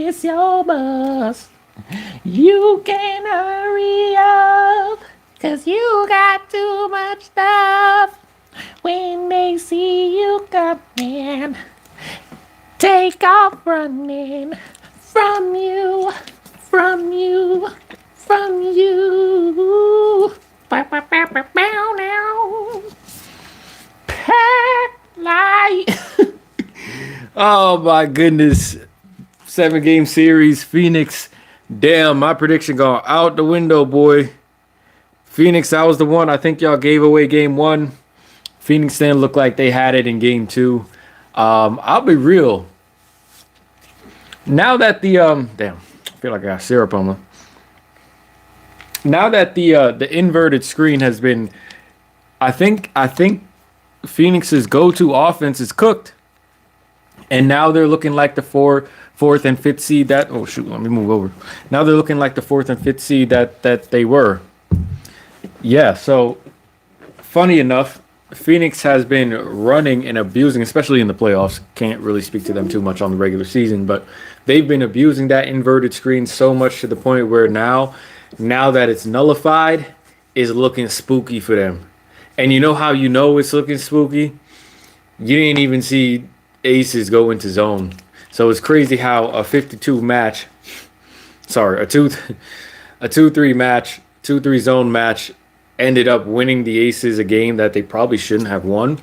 miss your bus. You can hurry up, 'cause you got too much stuff. When they see you coming, take off running from you, from you, from you. Bow, bow, bow, bow, bow, now. Pack light. Oh my goodness. 7-game series. Phoenix. Damn, my prediction gone out the window, boy. Phoenix, that was the one. I think y'all gave away game 1. Phoenix then looked like they had it in game 2. I'll be real. Now that the damn, I feel like I got syrup on me. Now that the inverted screen has been, I think Phoenix's go-to offense is cooked, and now they're looking like the fourth and fifth seed that. Oh shoot, let me move over. Now they're looking like the 4th and 5th seed that they were. Yeah. So funny enough, Phoenix has been running and abusing, especially in the playoffs. Can't really speak to them too much on the regular season, but they've been abusing that inverted screen so much to the point where now that it's nullified, is looking spooky for them. And you know how you know it's looking spooky? You didn't even see aces go into zone. So it's crazy how a 52 match, sorry, a 2-3 match, 2-3 zone match ended up winning the aces a game that they probably shouldn't have won.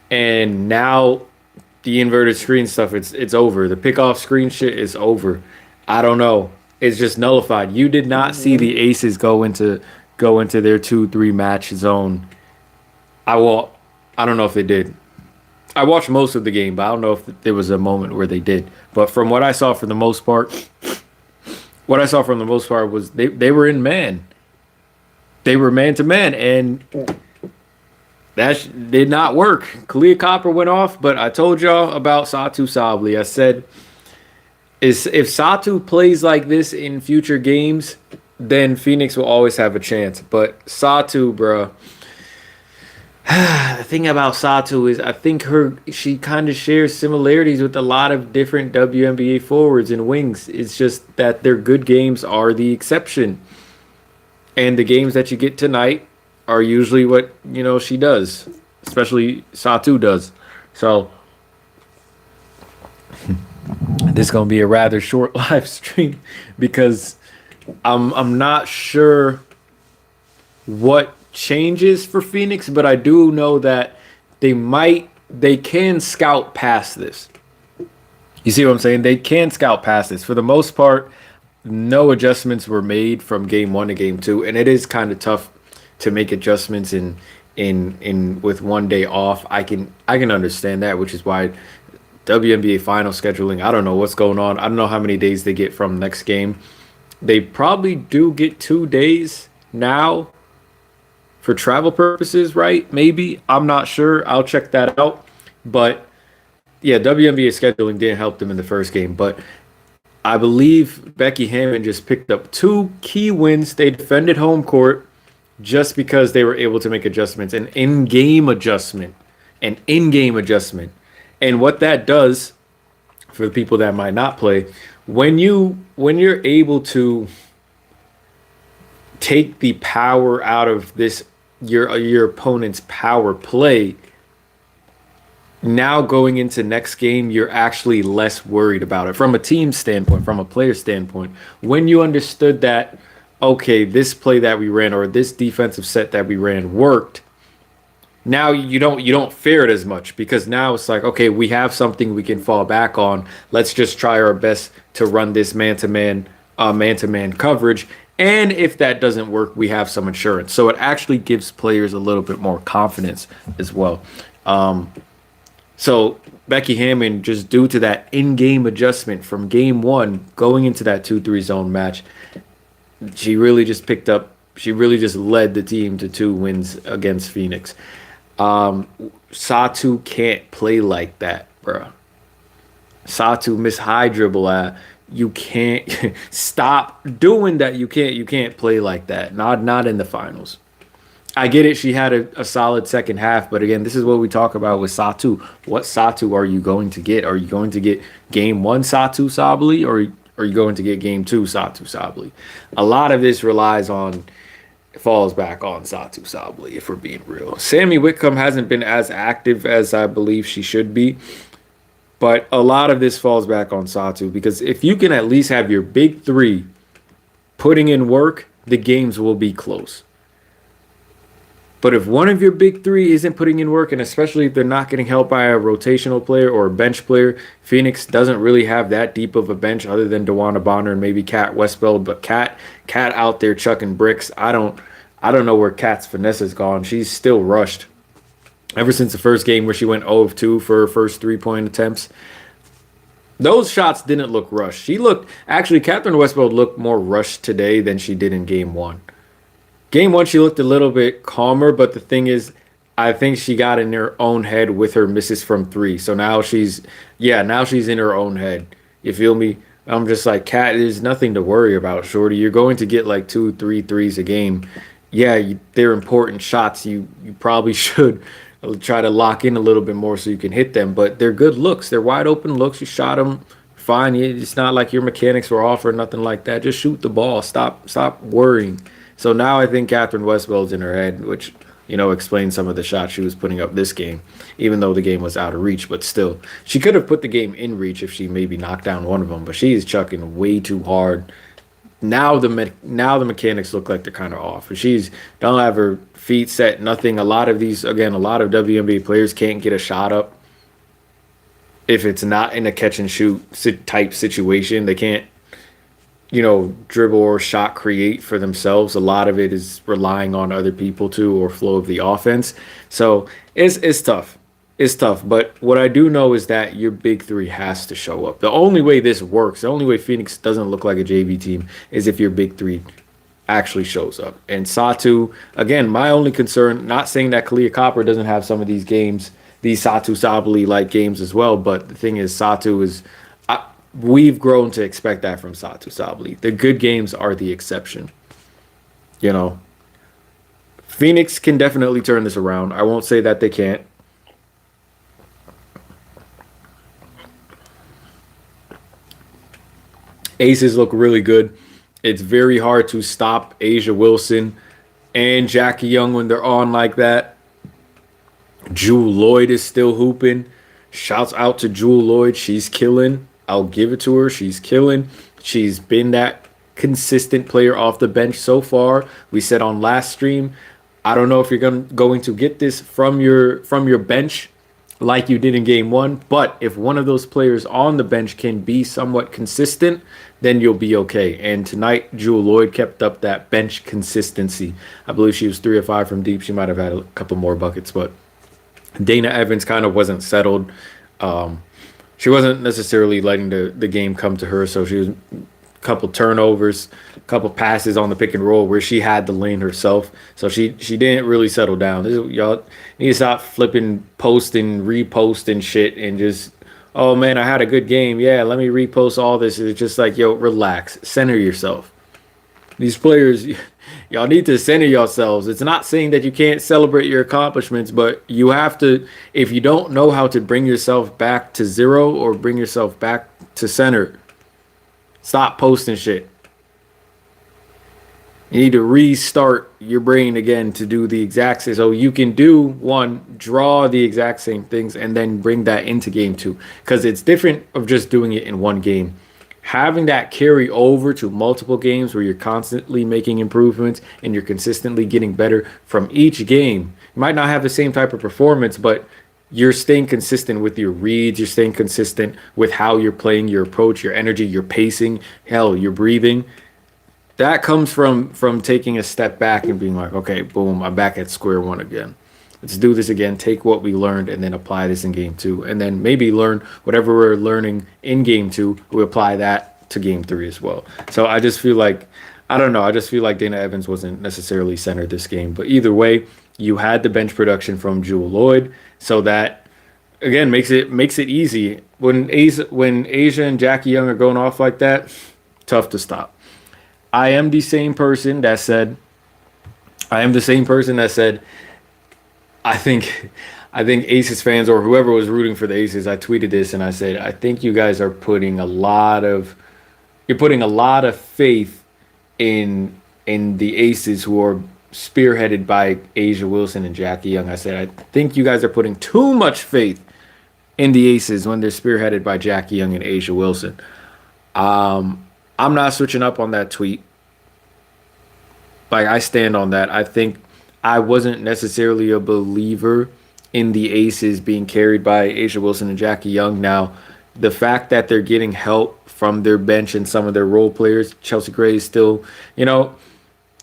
And now the inverted screen stuff, it's over. The pickoff screen shit is over. I don't know. It's just nullified. You did not see the aces go into their 2-3 match zone. I don't know if they did. I watched most of the game, but I don't know if there was a moment where they did. But from what I saw for the most part, was they were in man. They were man to man, and that did not work. Kalia Copper went off, but I told y'all about Satou Sabli. I said, if Satou plays like this in future games, then Phoenix will always have a chance. But Satou, bruh. The thing about Satou is I think she kind of shares similarities with a lot of different WNBA forwards and wings. It's just that their good games are the exception. And the games that you get tonight are usually what, she does. Especially Satou does. So this is going to be a rather short live stream because I'm not sure what changes for Phoenix, but I do know that they can scout past this. You see what I'm saying? They can scout past this. For the most part, no adjustments were made from game 1 to game 2, and it is kind of tough to make adjustments in with one day off. I can understand that, which is why WNBA final scheduling, I don't know what's going on. I don't know how many days they get from next game. They probably do get 2 days now for travel purposes, right? Maybe. I'm not sure. I'll check that out. But, yeah, WNBA scheduling didn't help them in the first game. But I believe Becky Hammon just picked up 2 key wins. They defended home court just because they were able to make adjustments. An in-game adjustment. And what that does, for the people that might not play, when you're able to take the power out of your opponent's power play, now going into next game, you're actually less worried about it from a team standpoint, from a player standpoint. When you understood that, okay, this play that we ran or this defensive set that we ran worked, now you don't fear it as much because now it's like, okay, we have something we can fall back on. Let's just try our best to run this man-to-man coverage. And if that doesn't work, we have some insurance. So it actually gives players a little bit more confidence as well. So Becky Hammon, just due to that in-game adjustment from game 1 going into that 2-3 zone match, she really just led the team to 2 wins against Phoenix. Satou can't play like that, bro. Satou miss high dribble. You can't stop doing that. You can't play like that. Not in the finals. I get it. She had a solid second half, but again, this is what we talk about with Satou. What Satou are you going to get? Are you going to get game 1 Satou Sabli, or are you going to get game two, Satou Sabli? A lot of this falls back on Satou Sabli, if we're being real. Sammy Whitcomb hasn't been as active as I believe she should be, but a lot of this falls back on Satou because if you can at least have your big three putting in work, the games will be close. But if one of your big three isn't putting in work, and especially if they're not getting help by a rotational player or a bench player, Phoenix doesn't really have that deep of a bench other than DeWanna Bonner and maybe Kat Westfeld. But Kat out there chucking bricks. I don't know where Kat's finesse has gone. She's still rushed. Ever since the first game where she went 0 of 2 for her first 3-point attempts, those shots didn't look rushed. Catherine Westfeld looked more rushed today than she did in game one. Game one, she looked a little bit calmer, but the thing is, I think she got in her own head with her misses from three. So now she's in her own head. You feel me? I'm just like, Kat, there's nothing to worry about, shorty. You're going to get like 2-3 threes a game. Yeah, they're important shots. You probably should try to lock in a little bit more so you can hit them. But they're good looks. They're wide open looks. You shot them fine. It's not like your mechanics were off or nothing like that. Just shoot the ball. Stop worrying. So now I think Catherine Westfeld's in her head, which, explains some of the shots she was putting up this game, even though the game was out of reach. But still, she could have put the game in reach if she maybe knocked down one of them. But she's chucking way too hard. Now the mechanics look like they're kind of off. She's don't have her feet set, nothing. A lot of WNBA players can't get a shot up if it's not in a catch and shoot type situation. They can't, dribble or shot create for themselves. A lot of it is relying on other people too, or flow of the offense. So it's tough. It's tough. But what I do know is that your big three has to show up. The only way this works, the only way Phoenix doesn't look like a JV team is if your big three actually shows up. And Satou, again, my only concern, not saying that Kalia Copper doesn't have some of these games, these Satou Sabali-like games as well, but the thing is Satou is, we've grown to expect that from Satou Sabali. The good games are the exception. Phoenix can definitely turn this around. I won't say that they can't. Aces look really good. It's very hard to stop Asia Wilson and Jackie Young when they're on like that. Jewel Lloyd is still hooping. Shouts out to Jewel Lloyd. She's killing. I'll give it to her. She's killing. She's been that consistent player off the bench so far. We said on last stream, I don't know if you're going to get this from your bench like you did in game one, but if one of those players on the bench can be somewhat consistent, then you'll be okay. And tonight, Jewel Lloyd kept up that bench consistency. I believe she was 3 of 5 from deep. She might have had a couple more buckets, but Dana Evans kind of wasn't settled. She wasn't necessarily letting the game come to her, so she was a couple turnovers, a couple passes on the pick and roll where she had the lane herself. So she didn't really settle down. Y'all need to stop flipping, posting, reposting shit and just, oh man, I had a good game. Yeah, let me repost all this. It's just like, yo, relax, center yourself. These players, y'all need to center yourselves. It's not saying that you can't celebrate your accomplishments, but you have to, if you don't know how to bring yourself back to zero or bring yourself back to center, stop posting shit. You need to restart your brain again to do the exact same. So you can draw the exact same things and then bring that into game two. Because it's different of just doing it in one game. Having that carry over to multiple games where you're constantly making improvements and you're consistently getting better from each game. You might not have the same type of performance, but you're staying consistent with your reads. You're staying consistent with how you're playing, your approach, your energy, your pacing, hell, your breathing. That comes from taking a step back and being like, okay, boom, I'm back at square one again. Let's do this again. Take what we learned and then apply this in game two. And then maybe learn whatever we're learning in game two. We apply that to game three as well. So I just feel like, I don't know. I just feel like Dana Evans wasn't necessarily centered this game. But either way, you had the bench production from Jewel Lloyd. So that, again, makes it easy. When Asia and Jackie Young are going off like that, tough to stop. I am the same person that said, I think Aces fans or whoever was rooting for the Aces, I tweeted this and I said, I think you guys are putting a lot of you're putting a lot of faith in the aces who are spearheaded by Asia Wilson and Jackie Young. I said I think you guys are putting too much faith in the aces when they're spearheaded by Jackie Young and Asia Wilson. I'm not switching up on that tweet. Like I stand on that. I think I wasn't necessarily a believer in the aces being carried by Asia Wilson and Jackie Young. Now, the fact that they're getting help from their bench and some of their role players, Chelsea Gray is still,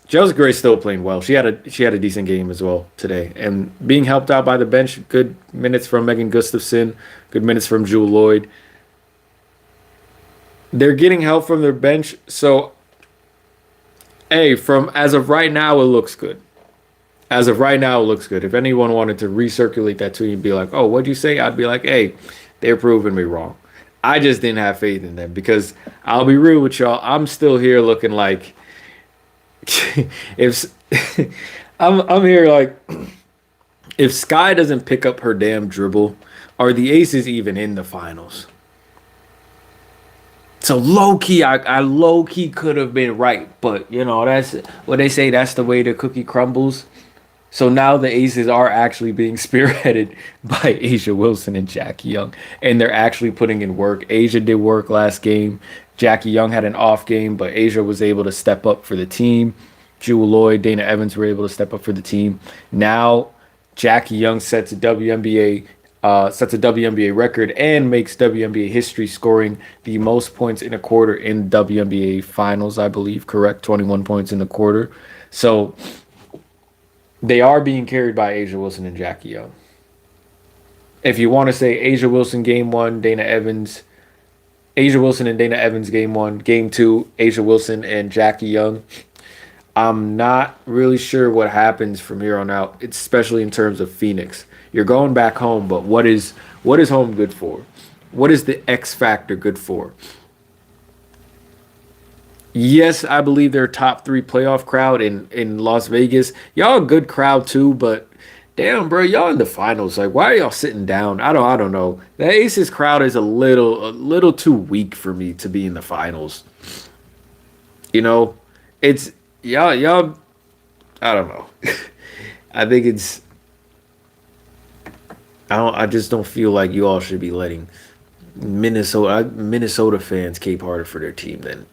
Chelsea Gray's still playing well. She had a decent game as well today, and being helped out by the bench. Good minutes from Megan Gustafson, good minutes from Jewel Lloyd. They're getting help from their bench, so hey, from as of right now, it looks good. As of right now, it looks good. If anyone wanted to recirculate that tweet and be like, "Oh, what'd you say?" I'd be like, "Hey, they're proving me wrong." I just didn't have faith in them because I'll be real with y'all. I'm still here looking like if I'm here like if Sky doesn't pick up her damn dribble, are the Aces even in the finals? So low key, I low key could have been right, but that's what they say. That's the way the cookie crumbles. So now the Aces are actually being spearheaded by Asia Wilson and Jackie Young, and they're actually putting in work. Asia did work last game. Jackie Young had an off game, but Asia was able to step up for the team. Jewel Lloyd, Dana Evans were able to step up for the team. Now Jackie Young sets a WNBA record and makes WNBA history, scoring the most points in a quarter in WNBA finals, I believe. Correct, 21 points in the quarter. So they are being carried by Asia Wilson and Jackie Young. If you want to say Asia Wilson game one, Asia Wilson and Dana Evans game one, game two, Asia Wilson and Jackie Young. I'm not really sure what happens from here on out, especially in terms of Phoenix. You're going back home, but what is home good for? What is the X factor good for? Yes, I believe they're a top 3 playoff crowd in Las Vegas. Y'all a good crowd too, but damn, bro, y'all in the finals. Like, why are y'all sitting down? I don't know. The Aces crowd is a little too weak for me to be in the finals. It's y'all. I don't know. I think it's. I just don't feel like you all should be letting Minnesota fans cape harder for their team than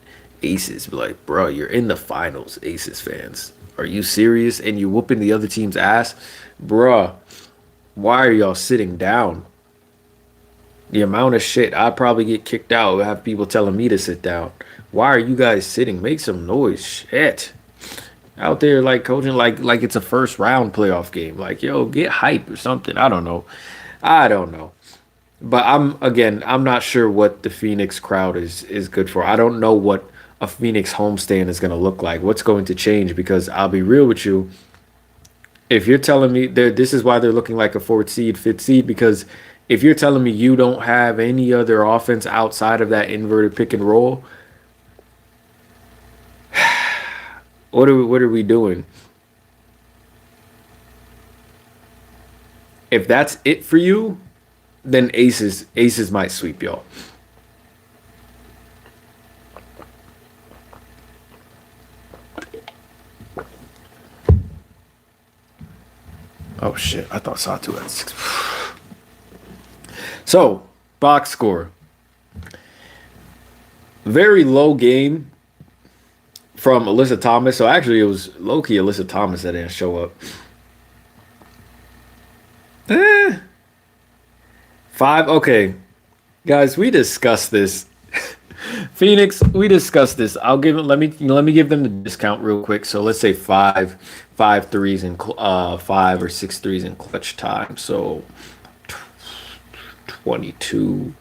Aces. Be like, bro, you're in the finals, Aces fans. Are you serious? And you whooping the other team's ass? Bruh, why are y'all sitting down? The amount of shit I probably get kicked out. I have people telling me to sit down. Why are you guys sitting? Make some noise. Shit. Out there like coaching like it's a first round playoff game. Like, yo, get hype or something. I don't know. But I'm not sure what the Phoenix crowd is good for. I don't know what a Phoenix homestand is going to look like. What's going to change? Because I'll be real with you. If you're telling me this is why they're looking like a 4th seed, 5th seed, because if you're telling me you don't have any other offense outside of that inverted pick and roll, what are we doing? If that's it for you, then Aces might sweep y'all. Oh shit, I thought Satou had 6. So, box score. Very low game from Alyssa Thomas. So actually it was low-key Alyssa Thomas that didn't show up. 5. Okay. Guys, we discussed this. Phoenix, we discussed this. I'll give it. Let me give them the discount real quick. So let's say 5 threes and 5 or 6 threes in clutch time. So 22.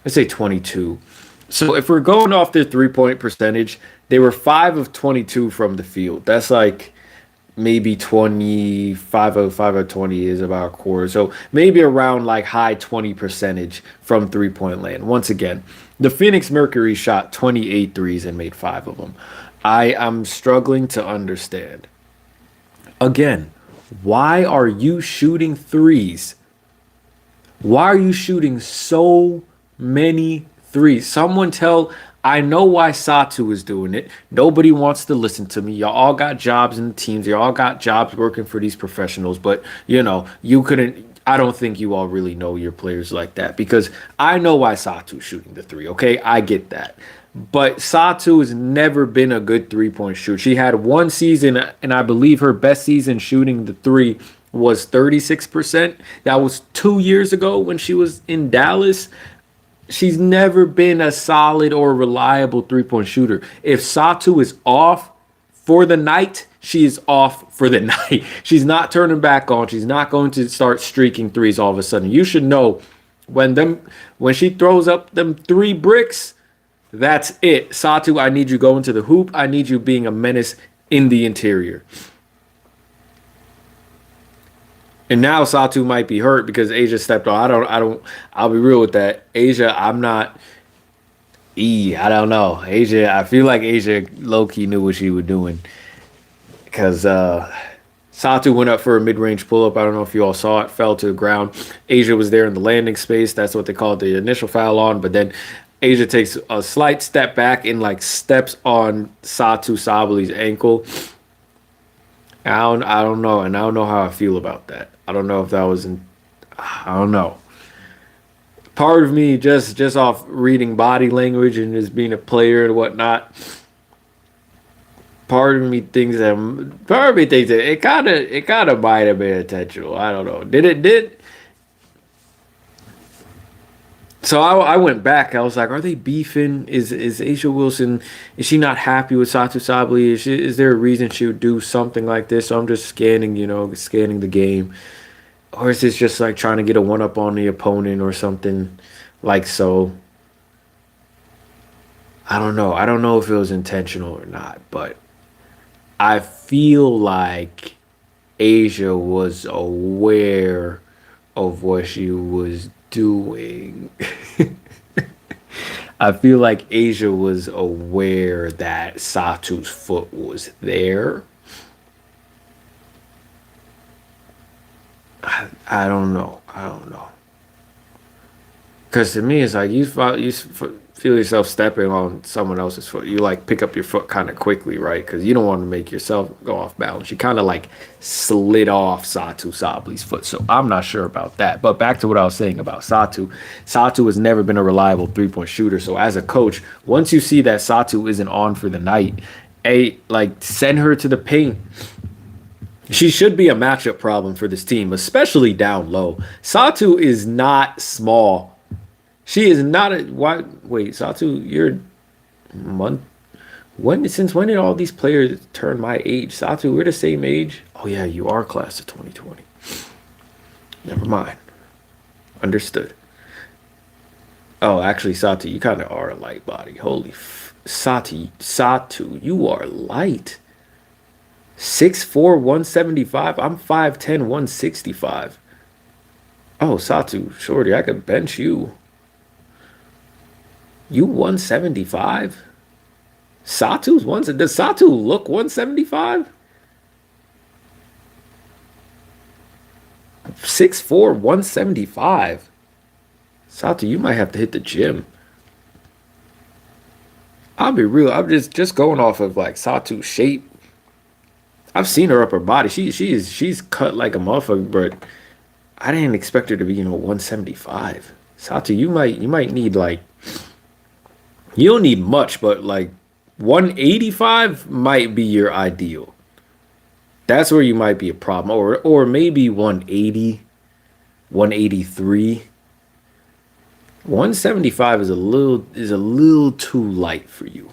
Let's say 22. So if we're going off their 3-point percentage, they were 5 of 22 from the field. That's like maybe 25 of 20 is about a quarter. So maybe around like high 20 percentage from 3-point land. Once again, the Phoenix Mercury shot 28 threes and made 5 of them. I am struggling to understand. Again, why are you shooting threes? Why are you shooting so many threes? Someone tell I know why Satu is doing it. Nobody wants to listen to me. Y'all all got jobs in the teams. Y'all all got jobs working for these professionals. But, you couldn't. I don't think you all really know your players like that because I know why Satu's shooting the three. Okay. I get that. But Satu has never been a good 3-point shooter. She had one season, and I believe her best season shooting the three was 36%. That was 2 years ago when she was in Dallas. She's never been a solid or reliable 3-point shooter. If Satu is off for the night, she is off for the night. She's not turning back on. She's not going to start streaking threes all of a sudden. You should know when she throws up them 3 bricks, that's it. Satu, I need you going to the hoop. I need you being a menace in the interior. And now Satu might be hurt because Asia stepped on. I'll be real with that. Asia, I'm not I don't know. Asia, I feel like Asia low key knew what she was doing. Because Satu went up for a mid range pull up. I don't know if you all saw it, fell to the ground. Asia was there in the landing space. That's what they called the initial foul on. But then Asia takes a slight step back and like steps on Satou Sabli's ankle. I don't know, and I don't know how I feel about that. I don't know if that was I don't know. Part of me just off reading body language and just being a player and whatnot. Part of me thinks that it kind of might have been intentional. I don't know. Did So I went back. I was like, are they beefing? Is Asia Wilson, is she not happy with Satou Sabli? Is there a reason she would do something like this? So I'm just scanning the game. Or is this just like trying to get a one-up on the opponent or something like so? I don't know. I don't know if it was intentional or not, but I feel like Asia was aware of what she was doing. I feel like Asia was aware that Satu's foot was there. I don't know. I don't know. Because to me, it's like feel yourself stepping on someone else's foot. You like pick up your foot kind of quickly, right? Because you don't want to make yourself go off balance. You kind of like slid off Satou Sabli's foot. So I'm not sure about that. But back to what I was saying about Satou. Satou has never been a reliable 3-point shooter. So as a coach, once you see that Satou isn't on for the night, send her to the paint. She should be a matchup problem for this team, especially down low. Satou is not small. She is not a why. Wait, Satou, you're month. Since when did all these players turn my age? Satou, we're the same age. Oh yeah, you are class of 2020. Never mind. Understood. Oh, actually, Satou, you kind of are a light body. Satou, you are light. 6'4", 175. I'm 5'10", 165. Oh, Satou, shorty, I could bench you. You 175? Satu's one. Does Satou look 175? 6'4", 175. Satou, you might have to hit the gym. I'll be real. I'm just going off of like Satou's shape. I've seen her upper body. She's cut like a motherfucker, but I didn't expect her to be 175. Satou, you might need like. You don't need much, but like 185 might be your ideal. That's where you might be a problem. Or maybe 180, 183. 175 is a little too light for you.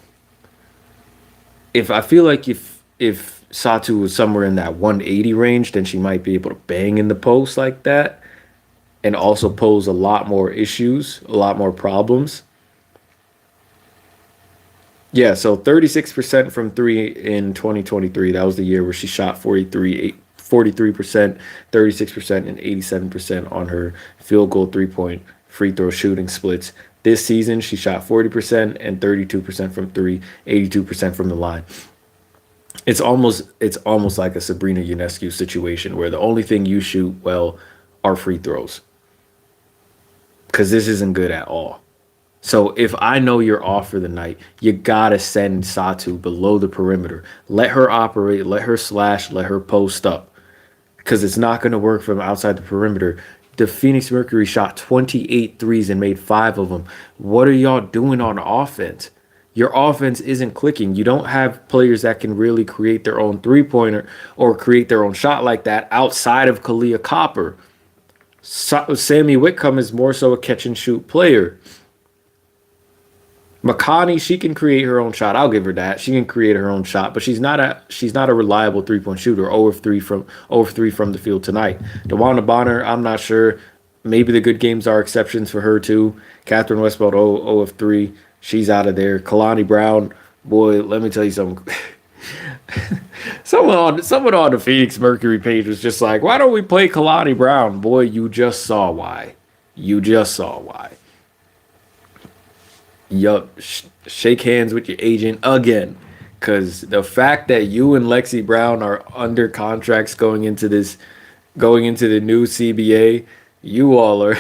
I feel like if Satou was somewhere in that 180 range, then she might be able to bang in the post like that and also pose a lot more issues, a lot more problems. Yeah, so 36% from three in 2023. That was the year where she shot 43%, 36%, and 87% on her field goal, 3-point free throw shooting splits. This season, she shot 40% and 32% from three, 82% from the line. It's almost like a Sabrina Ionescu situation where the only thing you shoot well are free throws. Because this isn't good at all. So if I know you're off for the night, you gotta send Satou below the perimeter. Let her operate, let her slash, let her post up. Because it's not gonna work from outside the perimeter. The Phoenix Mercury shot 28 threes and made 5 of them. What are y'all doing on offense? Your offense isn't clicking. You don't have players that can really create their own three-pointer or create their own shot like that outside of Kalia Copper. Sammy Whitcomb is more so a catch and shoot player. Makani, she can create her own shot. I'll give her that. She can create her own shot, but she's not a reliable 3-point shooter. 0 of 3 from the field tonight. DeWanda Bonner, I'm not sure. Maybe the good games are exceptions for her too. Catherine Westbeld, 0 of 3. She's out of there. Kalani Brown, boy, let me tell you something. someone on the Phoenix Mercury page was just like, why don't we play Kalani Brown? Boy, you just saw why. You just saw why. Yup, shake hands with your agent again, because the fact that you and Lexi Brown are under contracts going into the new CBA, you all are.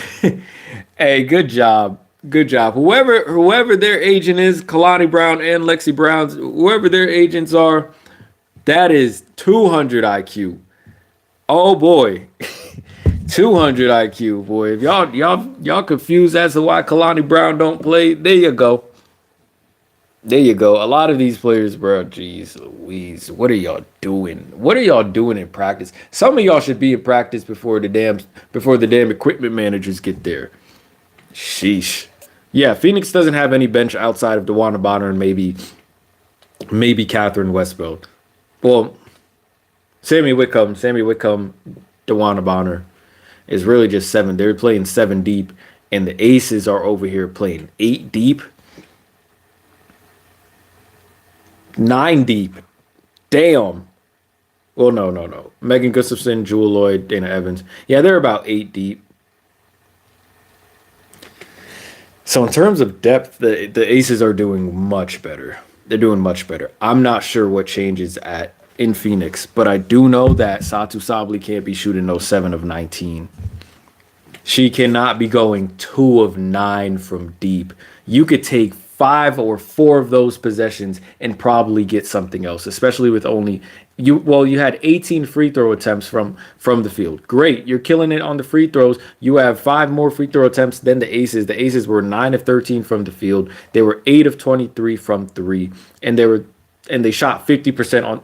Hey, good job, good job. Whoever their agent is, Kalani Brown and Lexi Brown's, whoever their agents are, that is 200 IQ. Oh boy. 200 IQ, boy. If y'all confused as to why Kalani Brown don't play, there you go. There you go. A lot of these players, bro, geez Louise, what are y'all doing? What are y'all doing in practice? Some of y'all should be in practice before the damn equipment managers get there. Sheesh. Yeah, Phoenix doesn't have any bench outside of DeWanda Bonner and maybe Catherine Westbeld. Well, Sammy Whitcomb, DeWanda Bonner is really just 7. They're playing 7 deep, and the Aces are over here playing 8 deep, 9 deep. Damn. Well, no. Megan Gustafson, Jewel Lloyd, Dana Evans. Yeah, they're about 8 deep. So in terms of depth, the Aces are doing much better. They're doing much better. I'm not sure what changes in Phoenix, but I do know that Satou Sabally can't be shooting those 7 of 19. She cannot be going 2 of 9 from deep. You could take 5 or 4 of those possessions and probably get something else, especially with only you had 18 free throw attempts from the field. Great. You're killing it on the free throws. You have 5 more free throw attempts than the Aces. The Aces were 9 of 13 from the field. They were 8 of 23 from 3, and they shot 50% on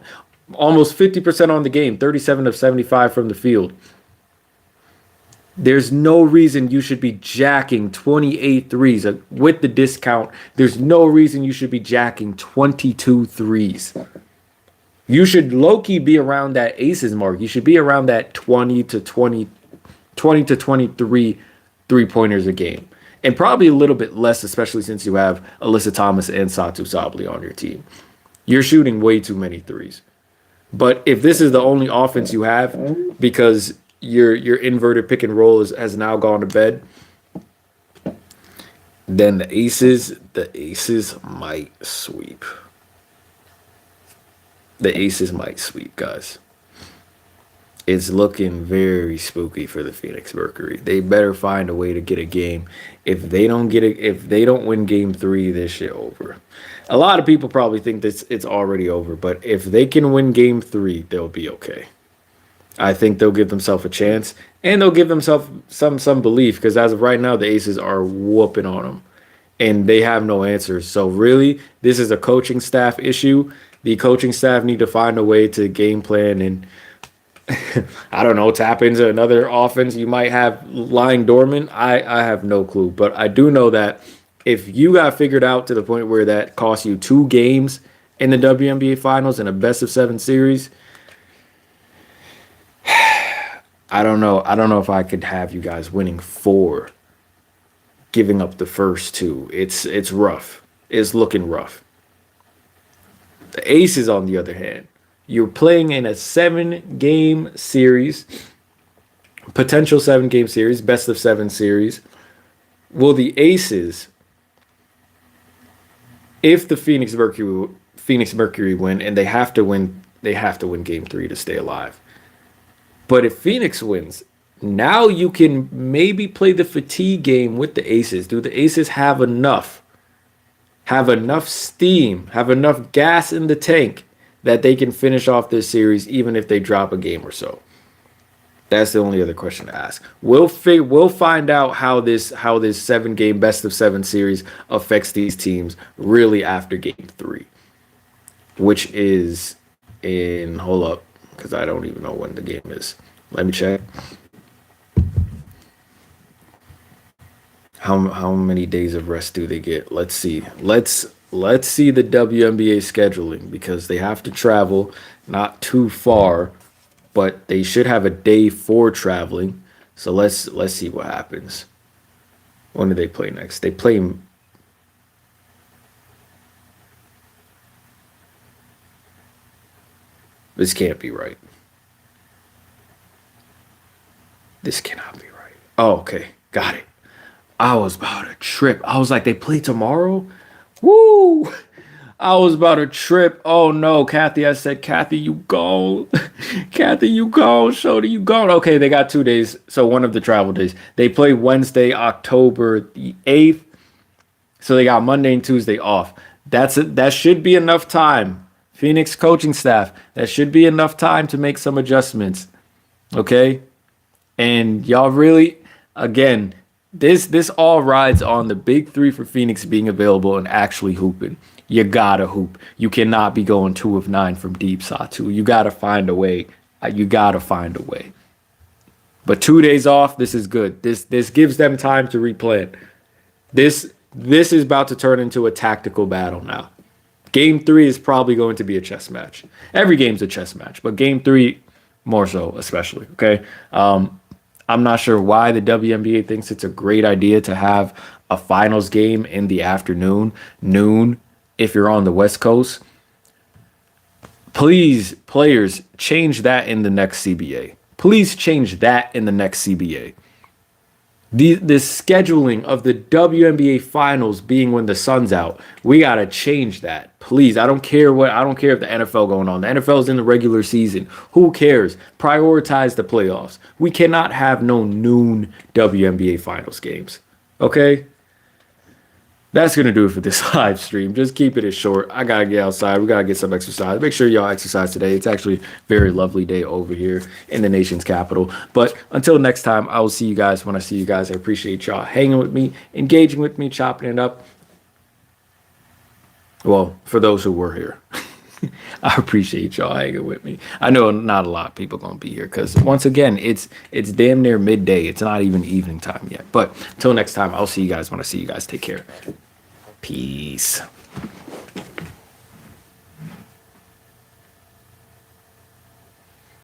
almost 50% on the game, 37 of 75 from the field. There's no reason you should be jacking 28 threes. With the discount, there's no reason you should be jacking 22 threes. You should low-key be around that Aces mark. You should be around that 20 to 23 three-pointers a game. And probably a little bit less, especially since you have Alyssa Thomas and Satou Sabally on your team. You're shooting way too many threes. But if this is the only offense you have, because your inverted pick and roll has now gone to bed, then the Aces might sweep. The Aces might sweep, guys. It's looking very spooky for the Phoenix Mercury. They better find a way to get a game. If they don't win game 3, this shit over. A lot of people probably think that it's already over, but if they can win game 3, they'll be okay. I think they'll give themselves a chance, and they'll give themselves some belief, because as of right now, the Aces are whooping on them, and they have no answers. So really, this is a coaching staff issue. The coaching staff need to find a way to game plan and I don't know, tap into another offense you might have lying dormant. I have no clue, but I do know that if you got figured out to the point where that costs you 2 games in the WNBA Finals and a best-of-7 series, I don't know. I don't know if I could have you guys winning 4, giving up the first 2. It's rough. It's looking rough. The Aces, on the other hand, you're playing in a 7-game series, potential 7-game series, best-of-7 series. Will the Aces, if the Phoenix Mercury win, and they have to win game 3 to stay alive. But if Phoenix wins, Now you can maybe play the fatigue game with the Aces. Do the Aces have enough steam, have enough gas in the tank that they can finish off this series even if they drop a game or so? That's the only other question to ask. We'll find out how this 7 game best of 7 series affects these teams really after game 3, which is in hold up because I don't even know when the game is. Let me check. How many days of rest do they get? Let's see. Let's see the WNBA scheduling because they have to travel not too far, but they should have a day for traveling. So let's see what happens. When do they play next? They play. This can't be right. This cannot be right. Oh, okay. Got it. I was about to trip. I was like, they play tomorrow? Woo! I was about to trip. Oh no, Kathy. I said, Kathy, you gone. Kathy, you gone. Shody, you gone. Okay, they got 2 days. So one of the travel days. They play Wednesday, October the 8th. So they got Monday and Tuesday off. That should be enough time. Phoenix coaching staff. That should be enough time to make some adjustments. Okay? And y'all really, again, this all rides on the big 3 for Phoenix being available and actually hooping. You gotta hoop. You cannot be going 2 of 9 from deep, Satou. You gotta find a way. You gotta find a way. But 2 days off, this is good. This gives them time to replan. This is about to turn into a tactical battle now. Game 3 is probably going to be a chess match. Every game's a chess match, but game 3 more so, especially. Okay. I'm not sure why the WNBA thinks it's a great idea to have a finals game in the afternoon, noon, if you're on the West Coast. Please, players, change that in the next CBA. Please change that in the next CBA. The scheduling of the WNBA finals being when the sun's out, we gotta change that. Please. I don't care if the NFL going on. The NFL is in the regular season. Who cares? Prioritize the playoffs. We cannot have no noon WNBA finals games. Okay? That's going to do it for this live stream. Just keep it as short. I got to get outside. We got to get some exercise. Make sure y'all exercise today. It's actually a very lovely day over here in the nation's capital. But until next time, I will see you guys when I see you guys. I appreciate y'all hanging with me, engaging with me, chopping it up. Well, for those who were here, I appreciate y'all hanging with me. I know not a lot of people going to be here because, once again, it's damn near midday. It's not even evening time yet. But until next time, I'll see you guys when I see you guys. Take care. Peace.